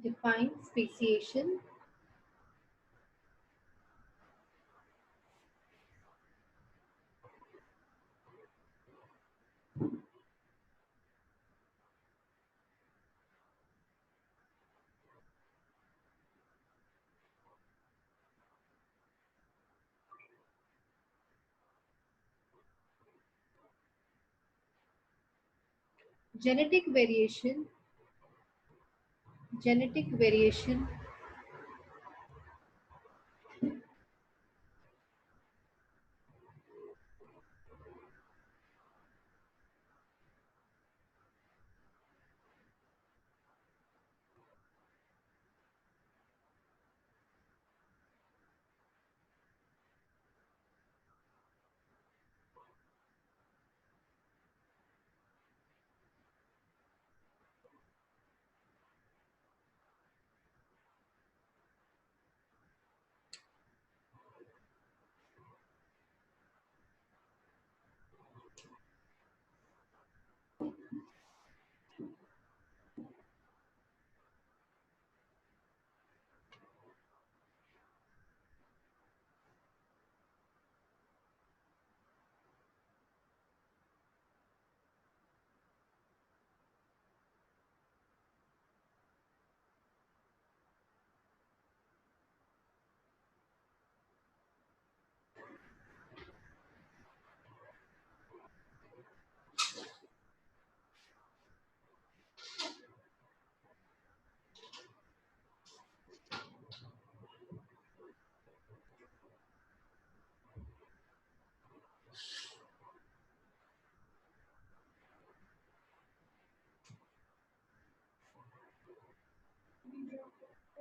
Define speciation. Genetic variation. Genetic variation.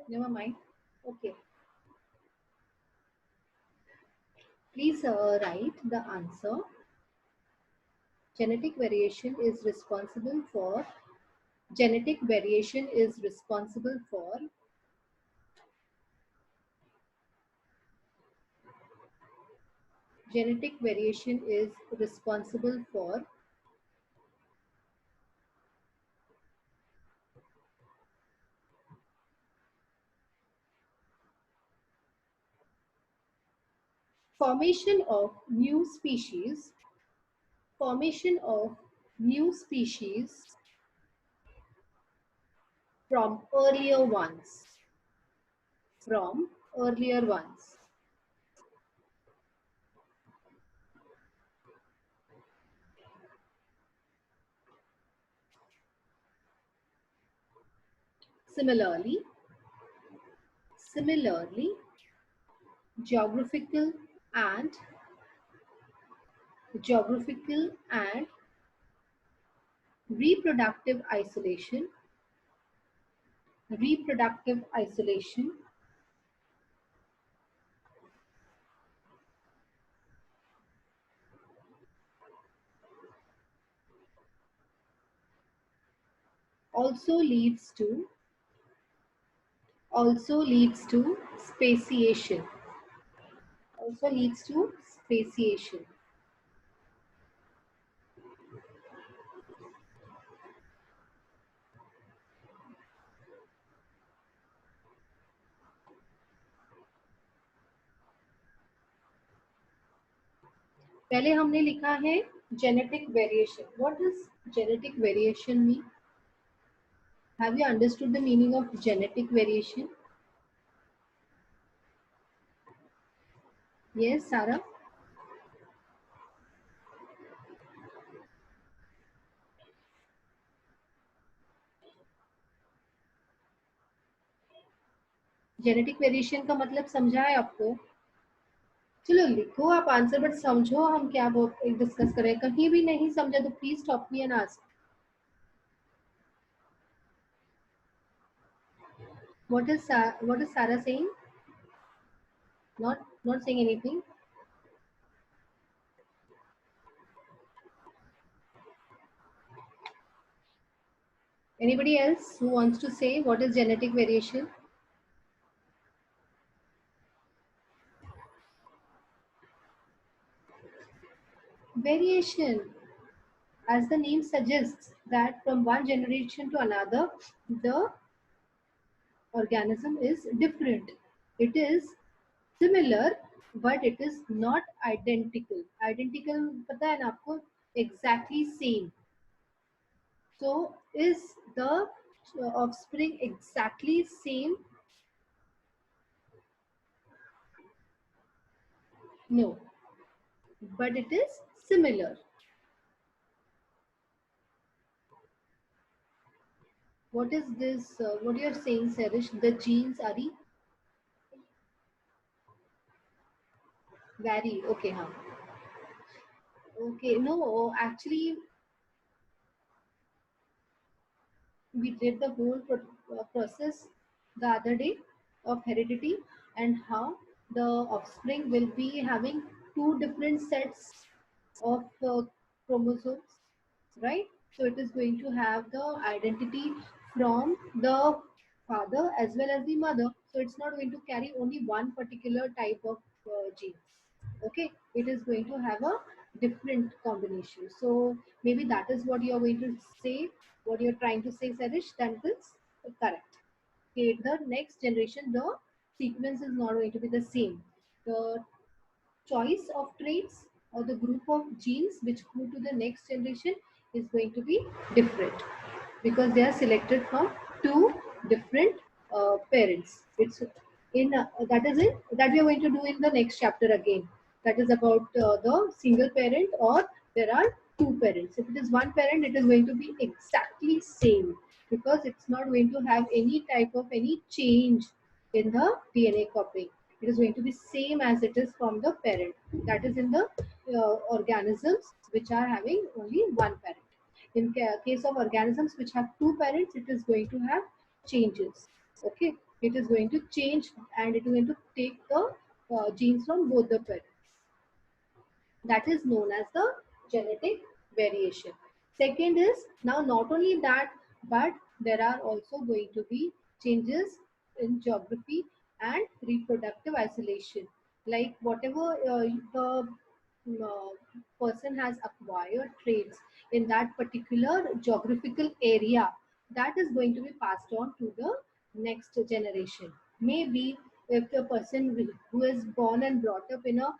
Never mind. Okay. Please write the answer. Genetic variation is responsible for genetic variation is responsible for genetic variation is responsible for formation of new species, formation of new species from earlier ones, from earlier ones. Similarly, geographical and geographical and reproductive isolation, reproductive isolation also leads to speciation, also leads to speciation. पहले हमने लिखा है genetic variation. What does genetic variation mean? Have you understood the meaning of genetic variation? Yes, Sarah? Genetic variation का मतलब समझा है आपको? चलो लिखो आप आंसर, बट समझो हम क्या वो डिस्कस करें. कहीं भी नहीं समझा तो please stop me and ask. What is Sarah saying? Not saying anything. Anybody else who wants to say what is genetic variation? Variation, as the name suggests, that from one generation to another, the organism is different. It is similar, but it is not identical. Identical पता है ना आपको? Exactly same. So is the offspring exactly same? No, but it is similar. What is this? What you are saying, Serish? The genes are vary. Okay, huh? Okay, no, actually, we did the whole process the other day of heredity and how the offspring will be having two different sets of chromosomes, right? So it is going to have the identity from the father as well as the mother. So it's not going to carry only one particular type of gene. Okay, it is going to have a different combination. So maybe that is what you are going to say, what you're trying to say, Sarish. That is correct. Okay, the next generation, the sequence is not going to be the same. The choice of traits or the group of genes which go to the next generation is going to be different because they are selected from two different parents. It's in that is it that we are going to do in the next chapter again. That is about the single parent or there are two parents. If it is one parent, it is going to be exactly same because it's not going to have any type of any change in the DNA copying. It is going to be same as it is from the parent. That is in the organisms which are having only one parent. In case of organisms which have two parents, it is going to have changes. Okay, it is going to change and it is going to take the genes from both the parents. That is known as the genetic variation. Second is now not only that, but there are also going to be changes in geography and reproductive isolation. Like whatever the person has acquired traits in that particular geographical area, that is going to be passed on to the next generation. Maybe if a person who is born and brought up in a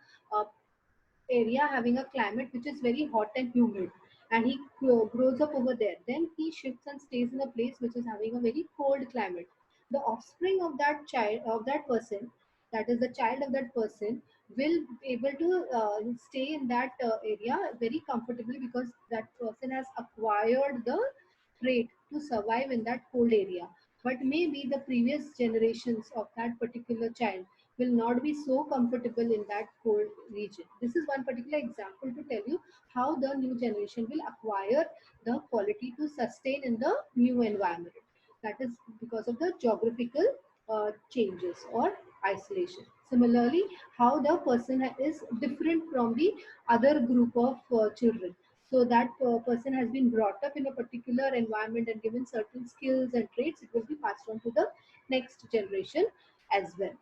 area having a climate which is very hot and humid and he grows up over there, then he shifts and stays in a place which is having a very cold climate. The offspring of that child of that person, that is the child of that person, will be able to stay in that area very comfortably because that person has acquired the trait to survive in that cold area. But maybe the previous generations of that particular child will not be so comfortable in that cold region. This is one particular example to tell you how the new generation will acquire the quality to sustain in the new environment. That is because of the geographical changes or isolation. Similarly, how the person is different from the other group of children. So that person has been brought up in a particular environment and given certain skills and traits, it will be passed on to the next generation as well.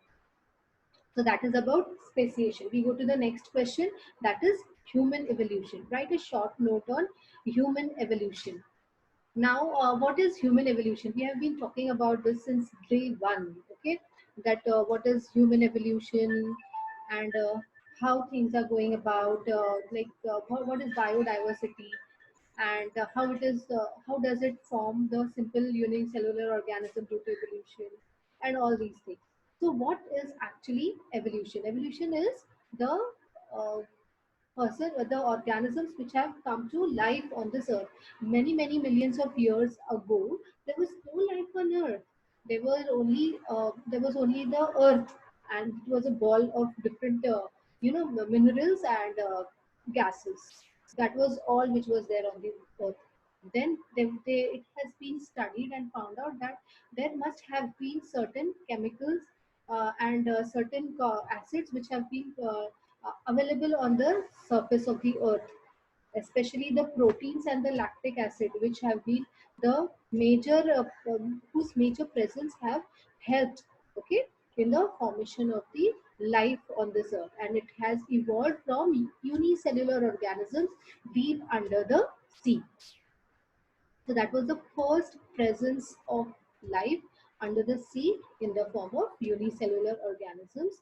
So that is about speciation. We go to the next question, that is human evolution. Write a short note on human evolution. Now, what is human evolution? We have been talking about this since day one, okay? That what is human evolution and how things are going about, what is biodiversity and how does it form the simple unicellular organism due to evolution and all these things. So, what is actually evolution? Evolution is the uh, the organisms which have come to life on this earth. Many millions of years ago, there was no life on earth. There was only the earth, and it was a ball of different minerals and gases. That was all which was there on the earth. Then it has been studied and found out that there must have been certain chemicals and certain acids which have been available on the surface of the earth, especially the proteins and the lactic acid, which have been the major whose major presence have helped, okay, in the formation of the life on this earth, and it has evolved from unicellular organisms deep under the sea. So that was the first presence of life under the sea in the form of unicellular organisms,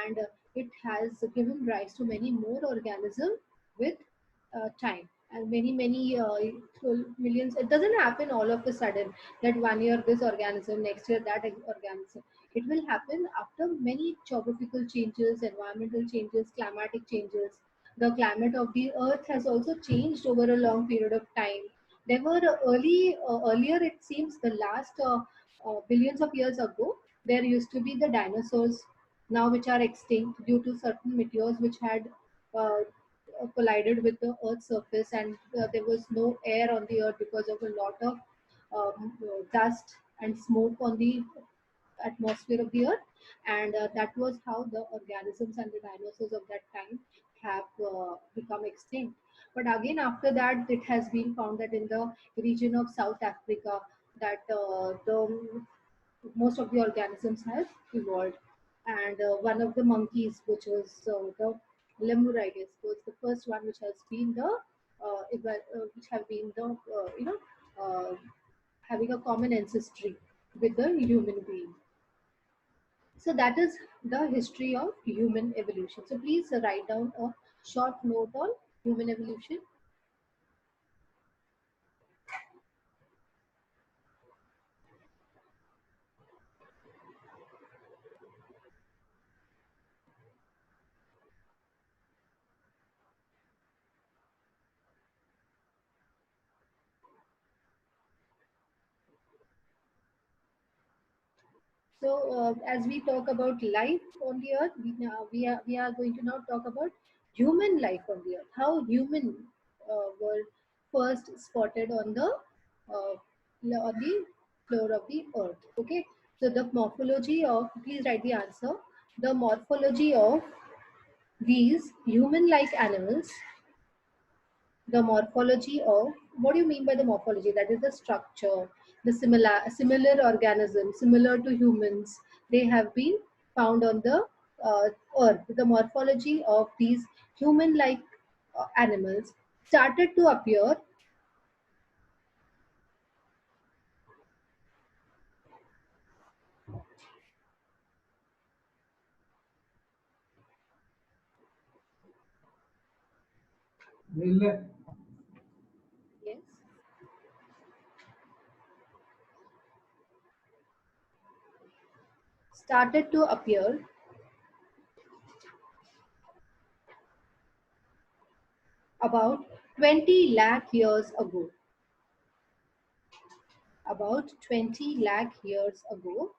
and it has given rise to many more organisms with time, and many millions. It doesn't happen all of a sudden that one year this organism, next year that organism. It will happen after many geographical changes, environmental changes, climatic changes. The climate of the earth has also changed over a long period of time. There were earlier, it seems, the last billions of years ago, there used to be the dinosaurs, now which are extinct due to certain meteors which had uh, collided with the earth's surface, and there was no air on the earth because of a lot of dust and smoke on the atmosphere of the earth, and that was how the organisms and the dinosaurs of that time have become extinct. But again, after that, it has been found that in the region of South Africa, that the most of the organisms have evolved, and one of the monkeys, which was the lemur, I guess, was the first one which has been the which have been the uh, having a common ancestry with the human being. So that is the history of human evolution. So please write down a short note on human evolution. So as we talk about life on the earth, we are going to now talk about human life on the earth. How human were first spotted on uh, the floor of the earth. Okay. So the morphology of, please write the answer. The morphology of these human-like animals, the morphology of, what do you mean by the morphology? That is the structure, the similar organisms similar to humans, they have been found on the uh, earth. The morphology of these human like animals started to appear yes, started to appear about 20 lakh years ago. About 20 lakh years ago,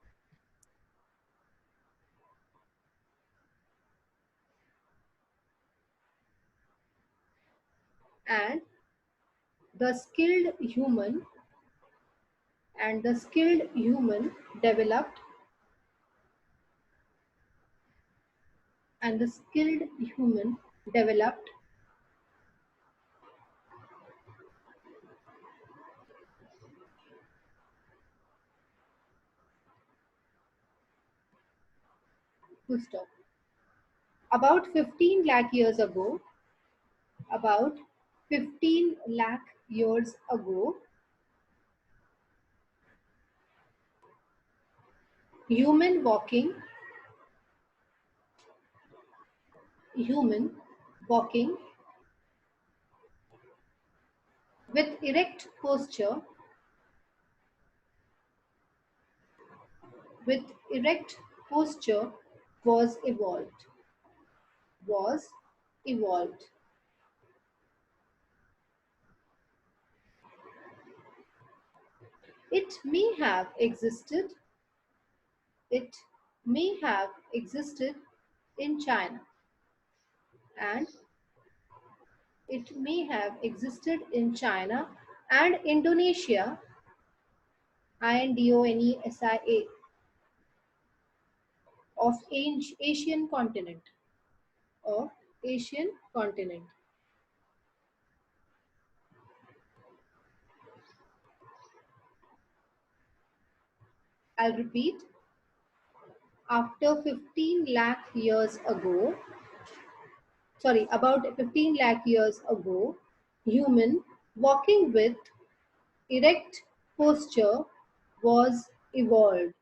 and the skilled human the skilled human developed and the skilled human developed to stop. About 15 lakh years ago, about 15 lakh years ago, human walking, human walking with with erect posture was evolved, was evolved. It may have existed, it may have existed in China, and it may have existed in China and Indonesia, Indonesia, of Asian continent, of Asian continent. I'll repeat. After 15 lakh years ago, sorry, about 15 lakh years ago, human walking with erect posture was evolved.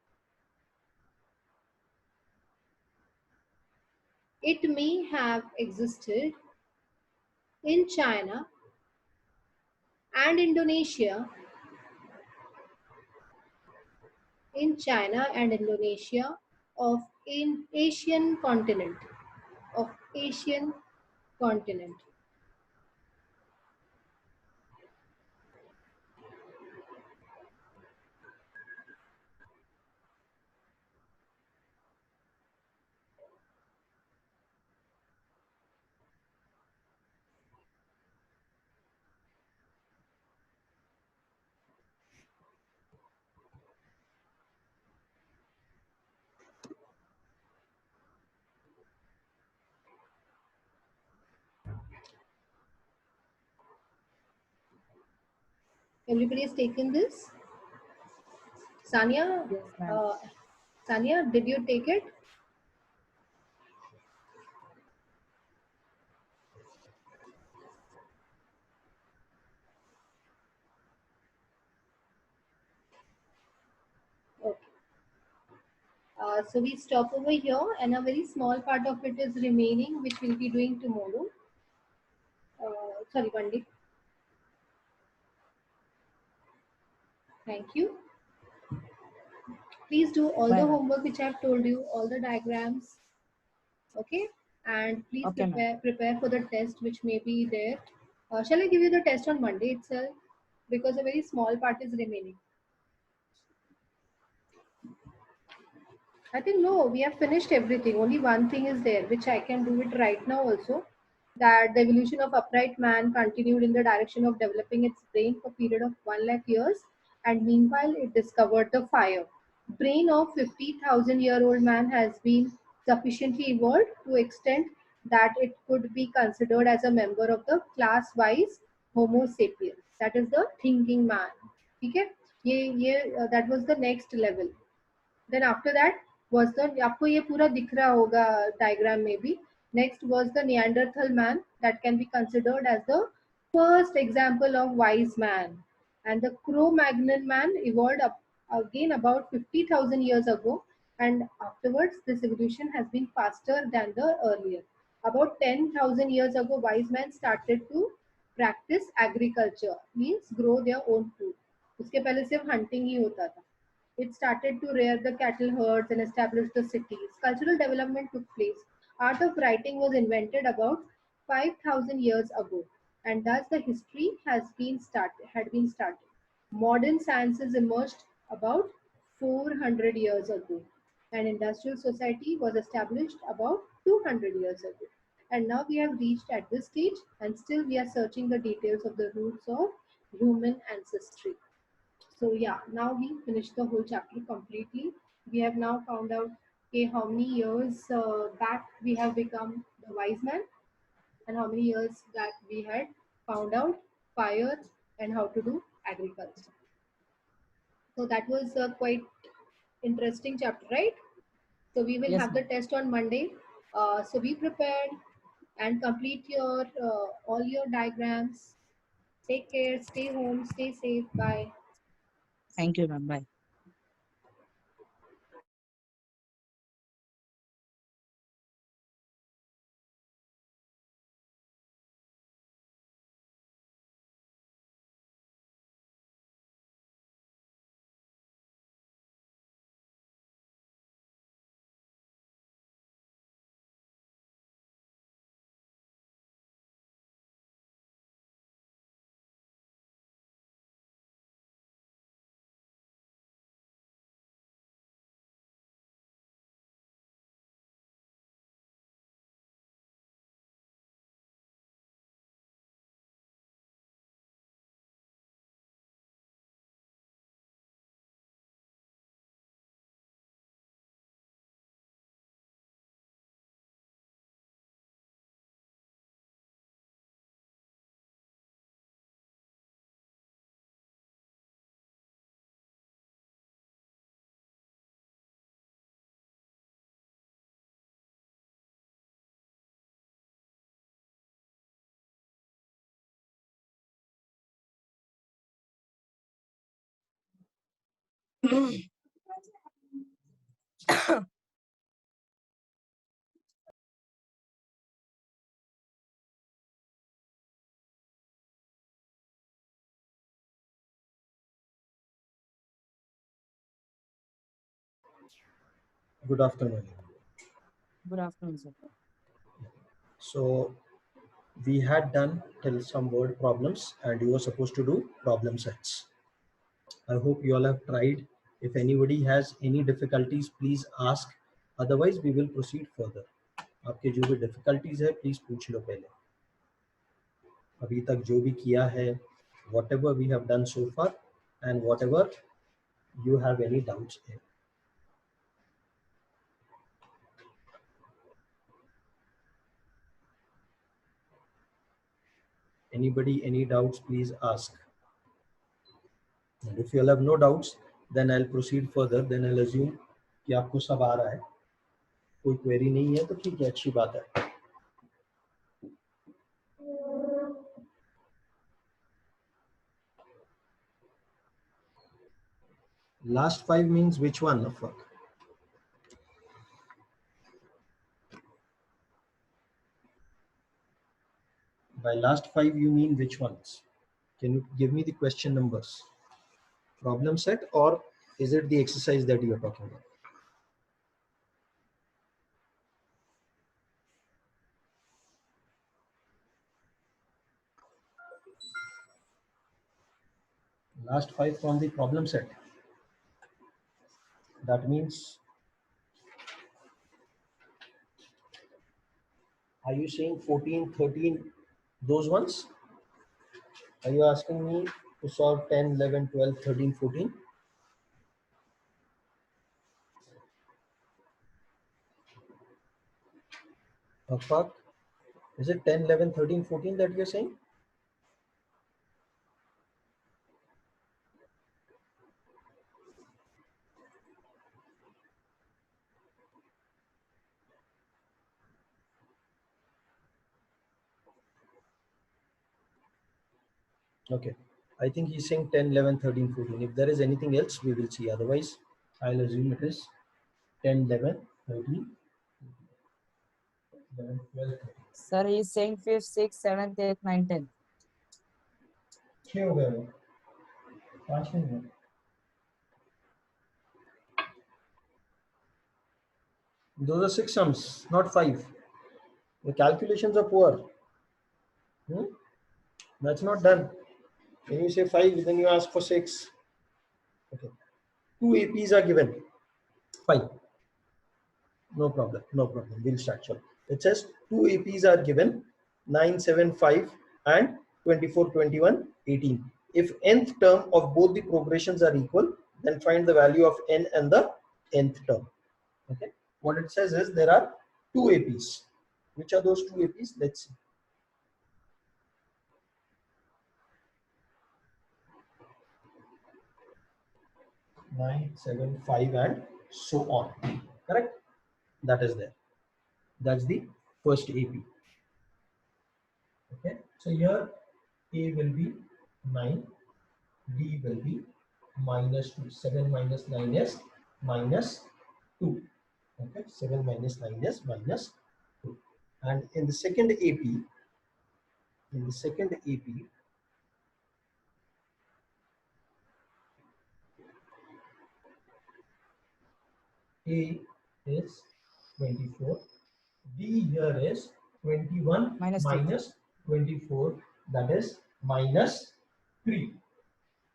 It may have existed in China and Indonesia, in China and Indonesia of in Asian continent, of Asian continent. Everybody has taken this. Sanya, Yes, ma'am. uh, Sanya, did you take it? Okay. So we stop over here, and a very small part of it is remaining, which we'll be doing tomorrow. Sorry, Pandit. Thank you. Please do all the Bye, ma'am. homework which I have told you, all the diagrams. Okay, and please Okay, ma'am. prepare for the test which may be there. Shall I give you the test on Monday itself? Because a very small part is remaining. I think no, we have finished everything. Only one thing is there, which I can do it right now also. That the evolution of upright man continued in the direction of developing its brain for a period of 1 lakh years, and meanwhile it discovered the fire. Brain of 50,000-year-old man has been sufficiently evolved to extent that it could be considered as a member of the class-wise Homo sapiens. That is the thinking man. Okay? ये that was the next level. Then after that was the आपको ये पूरा दिख रहा होगा diagram में भी. Next was the Neanderthal man that can be considered as the first example of wise man, and the Cro-Magnon man evolved up again about 50,000 years ago, and afterwards this evolution has been faster than the earlier. About 10,000 years ago, wise men started to practice agriculture, means grow their own food. उसके पहले सिर्फ hunting ही होता था. It started to rear the cattle herds and establish the cities. Cultural development took place. Art of writing was invented about 5,000 years ago, and thus the history had been started. Modern sciences emerged about 400 years ago, and industrial society was established about 200 years ago. And now we have reached at this stage, and still we are searching the details of the roots of human ancestry. So yeah, now we finished the whole chapter completely. We have now found out okay, how many years back we have become the wise man, and how many years back we had found out fire and how to do agriculture. So that was a quite interesting chapter, right? So we will Yes, have the ma'am. test on Monday. So be prepared and complete your all your diagrams. Take care. Stay home. Stay safe. Bye. Thank you, ma'am. Bye. Good afternoon. Good afternoon, sir. So we had done till some word problems and you were supposed to do problem sets. I hope you all have tried. If anybody has any difficulties, please ask. Otherwise, we will proceed further. आपके जो भी difficulties है, please पूछ लो पहले. अभी तक जो भी किया है, whatever we have done so far, and whatever you have any doubts in. Anybody, any doubts, please ask. And if you all have no doubts, then I'll proceed further. Then I'll assume कि आपको सब आ रहा है. कोई query नहीं है तो ठीक है, अच्छी बात है. Last 5 means which one, Afaq? By last 5 you mean which ones? Can you give me the question numbers? Problem set, or is it the exercise that you are talking about? Last 5 from the problem set. That means, are you saying 14, 13, those ones? Are you asking me to solve 10, 11, 12, 13, 14? Afaq, is it 10, 11, 13, 14 that you're saying? Okay. I think he's saying 10, 11, 13, 14. If there is anything else, we will see. Otherwise, I'll assume it is 10, 11, 13, 11, 12, 13. Sir, he is saying 5th, 6th, 7th, 8th, 9th, 10th. छः हो गए वो, 5 नहीं हुए. Those are 6 sums, not 5. The calculations are poor. That's not done. When you say 5, then you ask for 6. Okay. 2 APs are given. 5. No problem. No problem. We'll start. Sure. It says 2 APs are given, 9, 7, 5 and 24, 21, 18. If nth term of both the progressions are equal, then find the value of n and the nth term. Okay. What it says is there are 2 APs. Which are those 2 APs? Let's see. 9, 7, 5 and so on. Correct? That is there. That's the first AP. Okay. So here A will be 9, B will be -2. 7 minus 9 is -2. Okay. 7 minus 9 is -2. And in the second AP, A is 24. D here is 21 Minus minus 24, that is -3.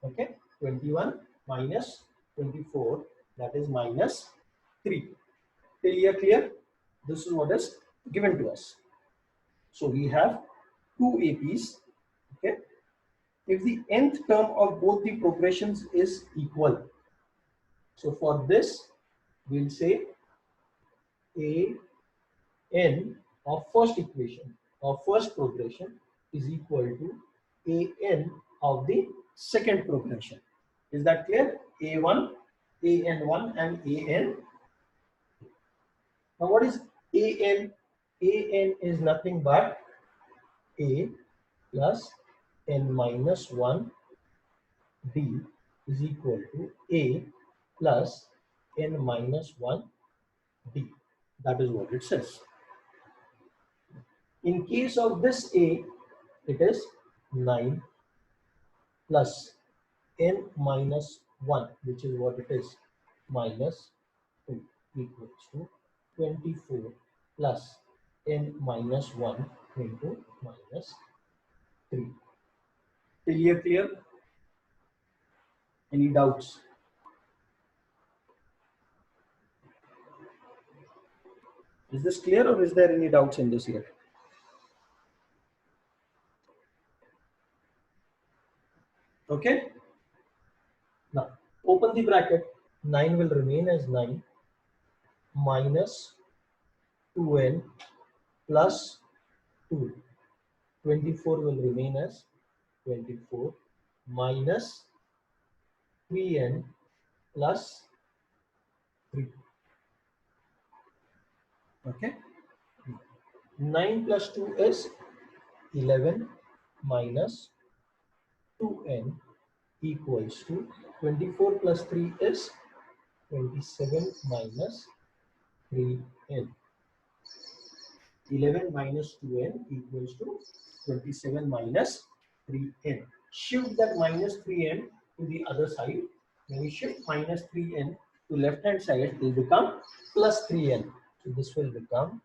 Okay, 21 minus 24, that is -3. Till here clear? This is what is given to us. So we have 2 APs. Okay, if the nth term of both the progressions is equal, so for this we'll say a n of first equation of first progression is equal to a n of the second progression. Is that clear? A1, an1 and an. Now what is an? An is nothing but a plus n minus 1 d is equal to a plus n minus 1 d. That is what it says. In case of this A, it is 9 plus n minus 1, which is what it is, minus 2. equals to 24 plus n minus 1 into minus 3. Clear? Any doubts? Is this clear, or is there any doubts in this yet? Okay. Now open the bracket. 9 will remain as 9 minus 2n plus 2. 24 will remain as 24 minus 3n plus 3. Okay. 9 plus 2 is 11 minus 2n equals to 24 plus 3 is 27 minus 3n. 11 minus 2n equals to 27 minus 3n. Shift that minus 3n to the other side. When we shift minus 3n to left hand side, it will become plus 3n. So this will become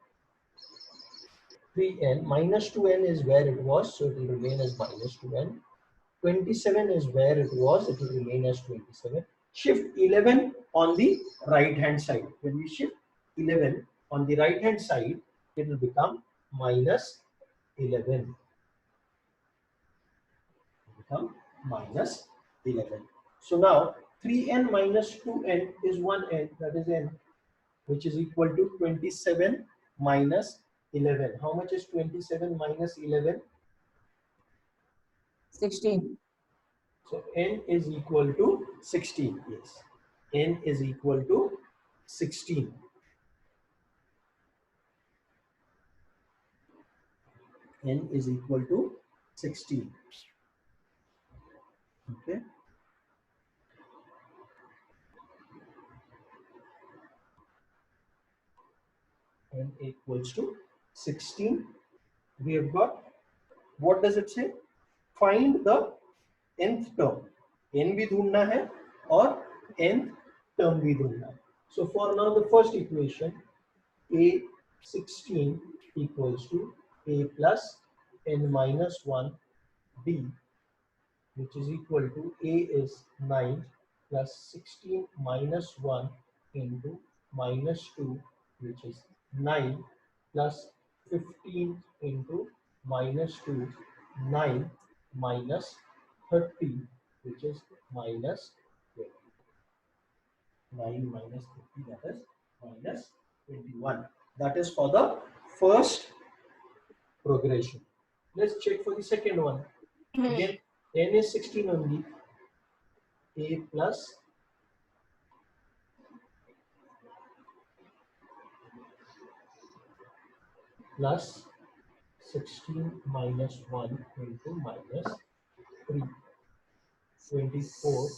3n. Minus 2n is where it was, so it will remain as minus 2n. 27 is where it was, it will remain as 27. Shift 11 on the right hand side. When we shift 11 on the right hand side, it will become minus 11. Become minus 11. So now 3n minus 2n is 1n, that is n, which is equal to 27 minus 11. How much is 27 minus 11? 16. So n is equal to 16. Yes, n is equal to 16. N is equal to 16. Okay. N equals to 16. We have got, what does it say? Find the nth term. N भी ढूंढना है और nth term भी ढूंढना है. So for now the first equation, A16 equals to A plus n minus 1 B, which is equal to A is 9 plus 16 minus 1 into minus 2, which is 9 plus 15 into minus 2, 9 minus 30, which is minus 20. 9 minus 30, that is minus 21. That is for the first progression. Let's check for the second one. Again, n is 16 only. A plus plus 16 minus 1 into minus 3. 24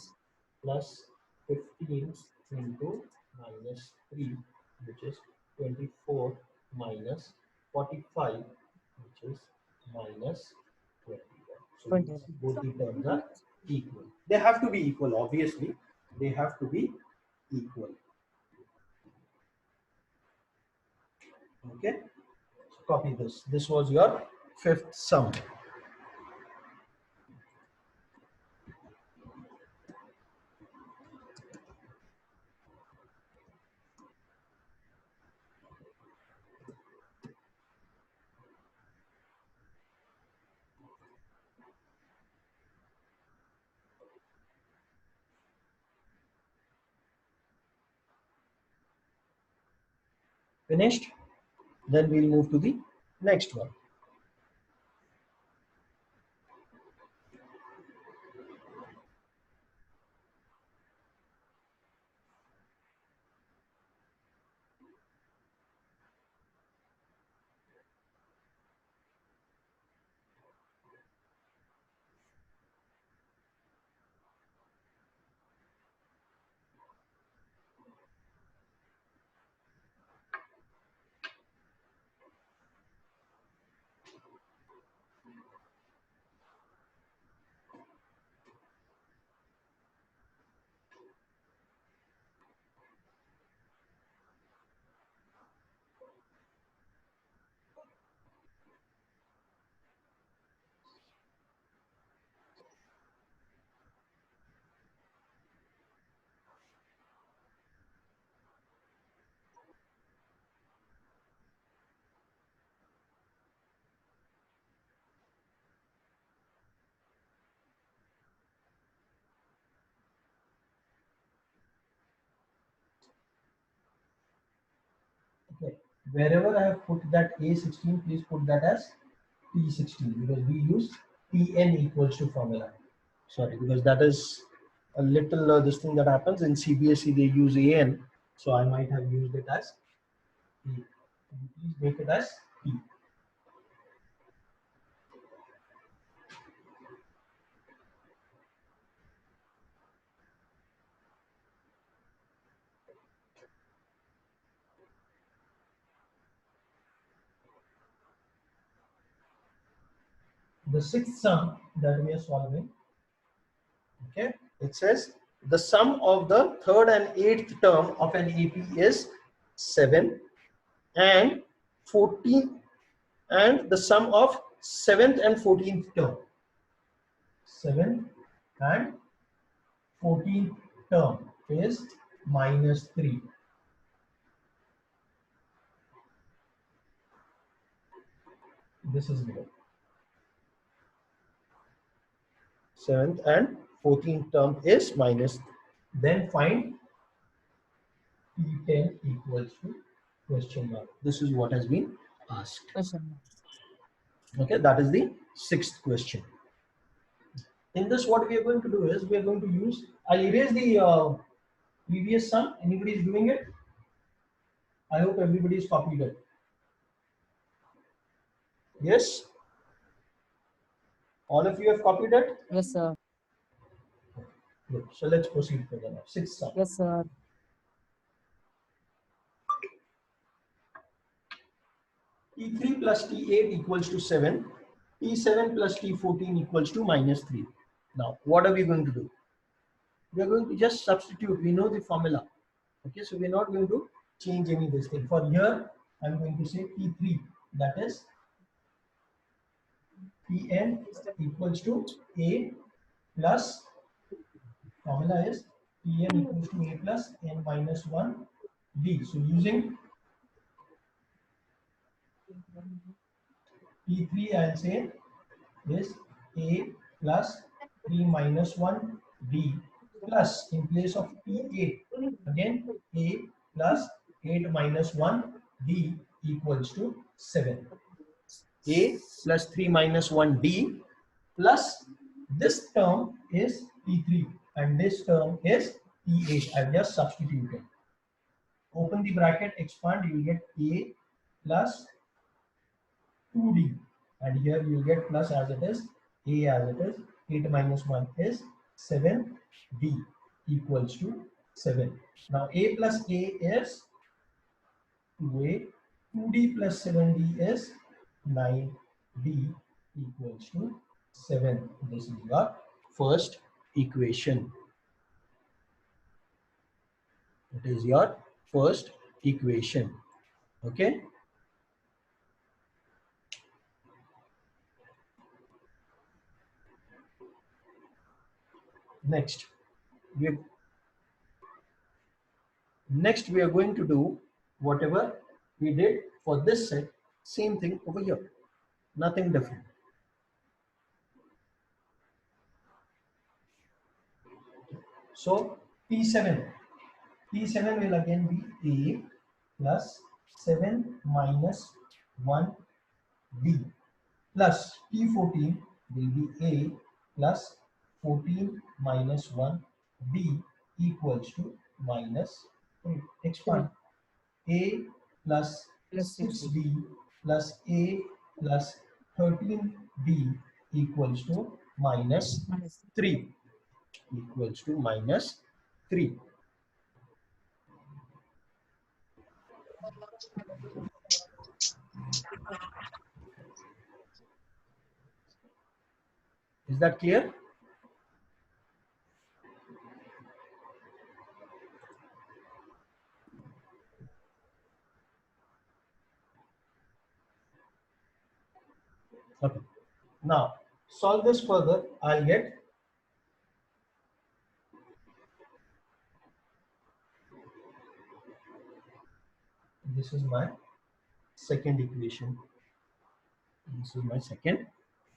plus 15 into minus 3, which is 24 minus 45, which is minus 21. So you can see both the terms are equal. They have to be equal, obviously. They have to be equal. Okay. So copy this. This was your fifth sum. Finished? Then we'll move to the next one. wherever I have put that A16, please put that as P16 because we use Pn equals to formula. Sorry, because that is a little this thing that happens in CBSE. They use An, so I might have used it as P. Please make it as P. The sixth sum that we are solving, okay, it says the sum of the third and eighth term of an AP is 7 and 14, and the sum of 7th and 14th term. 7th and 14th term is -3. This is given. 7th and 14th term is minus. Then find P10 equals to question mark. This is what has been asked. Question mark. Okay, that is the sixth question. In this, what we are going to do is we are going to use. I'll erase the previous sum. Anybody is doing it? I hope everybody is copied it. Yes. All of you have copied it. Yes, sir. Good. So let's proceed further now. Sixth sum. Yes, sir. T3 plus T8 equals to 7. T7 plus T14 equals to -3. Now, what are we going to do? We are going to just substitute. We know the formula. Okay, so we're not going to change any of this thing. For here, I'm going to say T3, that is Tn equals to A plus, formula is Tn equals to A plus n minus 1 D. So using T3, I'll say is A plus 3 minus 1 D plus, in place of T8, again A plus 8 minus 1 D equals to 7. A plus 3 minus 1 D plus this term is T3 and this term is T8. I've just substituted. Open the bracket, expand, you will get A plus 2D, and here you will get plus as it is, A as it is, 8 minus 1 is 7D equals to 7. Now A plus A is 2A, 2D plus 7D is 9D equals to 7. This is your first equation. It is your first equation. Okay. Next, we are going to do whatever we did for this set, same thing over here, nothing different. So T7 will again be A plus 7 minus 1 D plus T14 will be A plus 14 minus 1 D equals to minus 8. Expand. A plus Plus 6D plus A plus 13D equals to minus minus 3 equals to minus 3. Is that clear? Okay. Now solve this further. I'll get this is my second equation. This is my second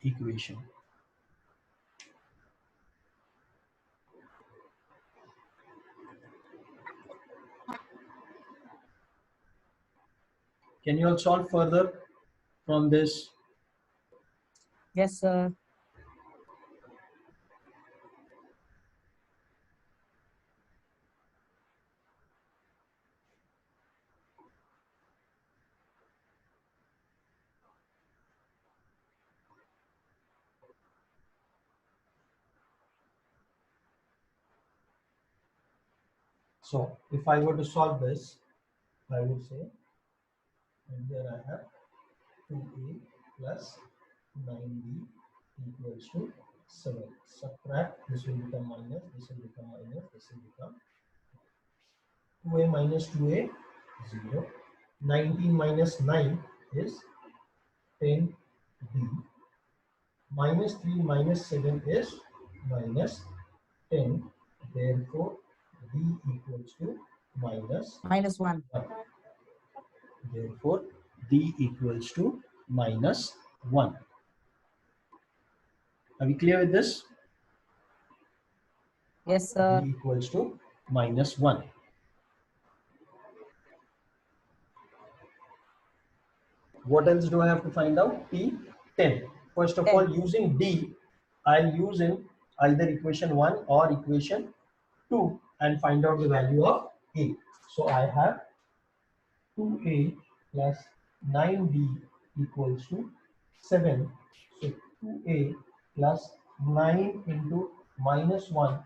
equation. Can you all solve further from this? Yes, sir. So if I were to solve this, I would say, and here I have 2a plus 9b equals to 7. Subtract, this will become minus, this will become minus, this will become 2a minus 2a, 0. 19 minus 9 is 10b. Minus 3 minus 7 is minus 10. Therefore, b equals to minus -1. 1. Therefore, d equals to minus 1. Are we clear with this? Yes, sir. D equals to minus 1. What else do I have to find out? P 10. First of 10. all, using D, I'll use in either equation 1 or equation 2 and find out the value of A. So I have 2A plus 9B equals to 7. So 2A plus 9 into minus 1